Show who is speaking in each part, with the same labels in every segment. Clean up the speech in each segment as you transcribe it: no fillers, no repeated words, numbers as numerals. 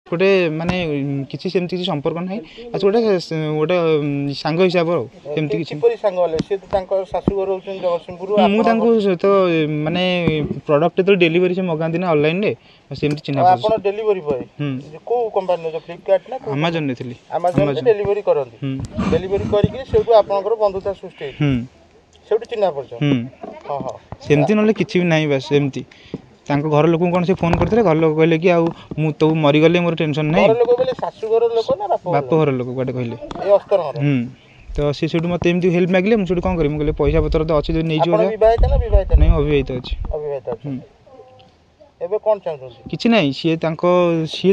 Speaker 1: गोटे माने किसी सेमती किसी संपर्क नहीं आज गोटे गोटे सांग हिसाब सेमती किसी
Speaker 2: सांग वाले से तो तांको सासुघर होउछन जगतसिंहपुर
Speaker 1: मु तांको तो माने प्रोडक्ट तो डिलीवरी से मगांदी ना ऑनलाइन रे सेमती चिन्हा
Speaker 2: आपण डिलीवरी बॉय को कंपनी जो फ्लिपकार्ट ना
Speaker 1: अमेज़न ने थली
Speaker 2: अमेज़न से डिलीवरी करंती डिलीवरी करी के सेटू आपनकर बंधुता सृष्टि सेटू चिन्हा पड़छ हां हां
Speaker 1: सेमती नले किछि भी नहीं बस सेमती तांको घर लोक कौन से फोन करते घर लोक कहले कि आउ मु तो मरी गले मोर टेंशन नहीं
Speaker 2: घर लोक बोले सासुघर लोक ना
Speaker 1: बाप घर लोक गोटे कहले
Speaker 2: ए अस्तर
Speaker 1: तो सी सेटू मते एमती हेल्प मागले मु सेटू कोन करी मु कहले पैसा पत्र तो अछि नै जो
Speaker 2: आपण विवाहित ना विवाहित
Speaker 1: नहीं अविवाहित अछि
Speaker 2: अविवाहित अछि एबे कोन चाहछन
Speaker 1: किछि नहीं सी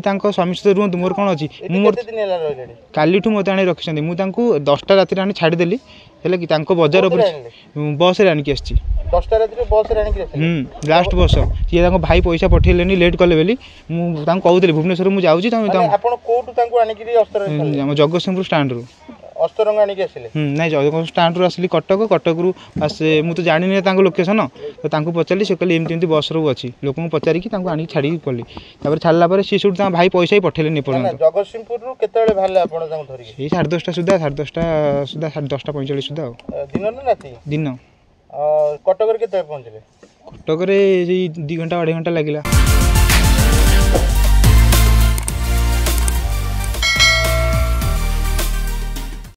Speaker 1: तांको स्वामी सहित रुहंतु मोर कोन अछि
Speaker 2: मु केते दिन एला रहलेडी
Speaker 1: कालीठू मते आनी रखिसंदी मु तांको 10टा राति आनी छाडी देली हेले कि तांको बाजार ऊपर बस रे आनी कि आछि
Speaker 2: 10टा राति रे बस रे आनी कि आछि
Speaker 1: लास्ट बस सी तांको भाई पैसा पठेलेनी लेट कले बेली मु तांको कहउतली भुवनेश्वर मु जाउची तांको
Speaker 2: आपण कोटू तांको आनी कि अस्तर
Speaker 1: हम जगतसिंहपुर स्टैंड रू
Speaker 2: अस्तर आनी कि आसिले
Speaker 1: नहीं जगतसिंहपुर स्टैंड रू आसली कटक रू आसे मु तो जानि नै तांको लोकेशन तो तांको पचारली से कहली एमती एमती बस रू अछि लोकन पचारि कि तांको आनी छाडी पली तापर छाडला पर सी सुड ता भाई पैसा ही पठेलेनी पर्यंत
Speaker 2: जगतसिंहपुर रू केतेले भाले आपण तांको धरि
Speaker 1: ए 10:30 सुधा 10:30 सुधा 10:45 सुधा
Speaker 2: दिन ना राति
Speaker 1: दिन
Speaker 2: कटक रे केते पहुंचले
Speaker 1: कटक रे 2 घंटा 2.5 घंटा लागिला।